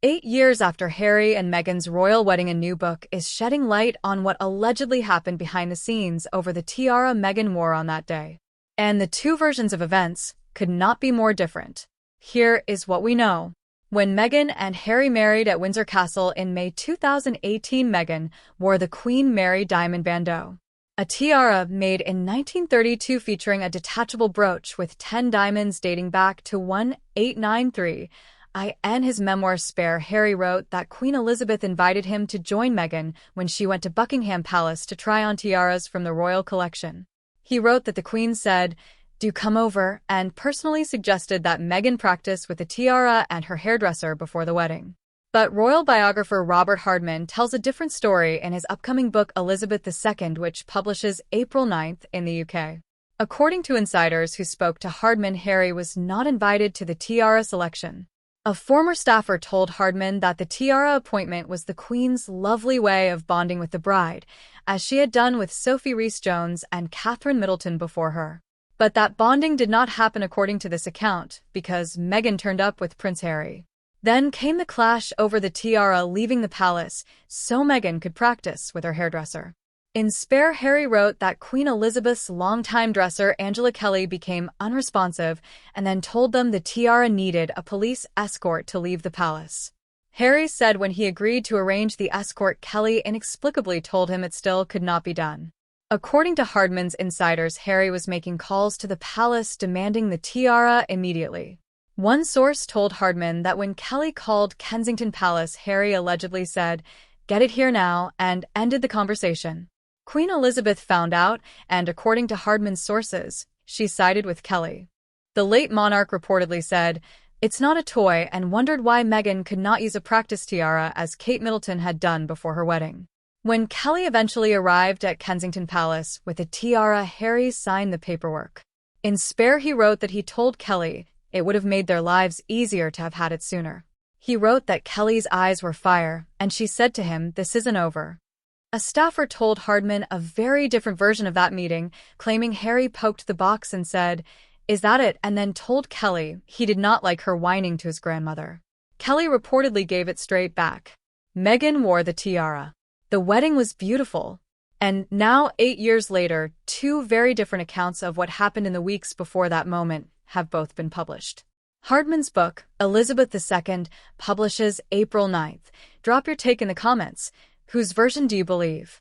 8 years after Harry and Meghan's royal wedding, a new book is shedding light on what allegedly happened behind the scenes over the Tiara-Meghan war on that day. And the two versions of events could not be more different. Here is what we know. When Meghan and Harry married at Windsor Castle in May 2018, Meghan wore the Queen Mary diamond bandeau, a tiara made in 1932 featuring a detachable brooch with 10 diamonds dating back to 1893. In his memoir Spare, Harry wrote that Queen Elizabeth invited him to join Meghan when she went to Buckingham Palace to try on tiaras from the royal collection. He wrote that the Queen said, "Do come over," and personally suggested that Meghan practice with the tiara and her hairdresser before the wedding. But royal biographer Robert Hardman tells a different story in his upcoming book Elizabeth II, which publishes April 9th in the UK. According to insiders who spoke to Hardman, Harry was not invited to the tiara selection. A former staffer told Hardman that the tiara appointment was the Queen's lovely way of bonding with the bride, as she had done with Sophie Rhys-Jones and Catherine Middleton before her. But that bonding did not happen according to this account, because Meghan turned up with Prince Harry. Then came the clash over the tiara leaving the palace, so Meghan could practice with her hairdresser. In Spare, Harry wrote that Queen Elizabeth's longtime dresser Angela Kelly became unresponsive and then told them the tiara needed a police escort to leave the palace. Harry said when he agreed to arrange the escort, Kelly inexplicably told him it still could not be done. According to Hardman's insiders, Harry was making calls to the palace demanding the tiara immediately. One source told Hardman that when Kelly called Kensington Palace, Harry allegedly said, "Get it here now," and ended the conversation. Queen Elizabeth found out, and according to Hardman's sources, she sided with Kelly. The late monarch reportedly said, "It's not a toy," and wondered why Meghan could not use a practice tiara as Kate Middleton had done before her wedding. When Kelly eventually arrived at Kensington Palace with a tiara, Harry signed the paperwork. In Spare, he wrote that he told Kelly it would have made their lives easier to have had it sooner. He wrote that Kelly's eyes were fire, and she said to him, "This isn't over." A staffer told Hardman a very different version of that meeting, claiming Harry poked the box and said, "Is that it?" and then told Kelly he did not like her whining to his grandmother. Kelly reportedly gave it straight back. Meghan wore the tiara. The wedding was beautiful. And now, 8 years later, two very different accounts of what happened in the weeks before that moment have both been published. Hardman's book, Elizabeth II, publishes April 9th. Drop your take in the comments. Whose version do you believe?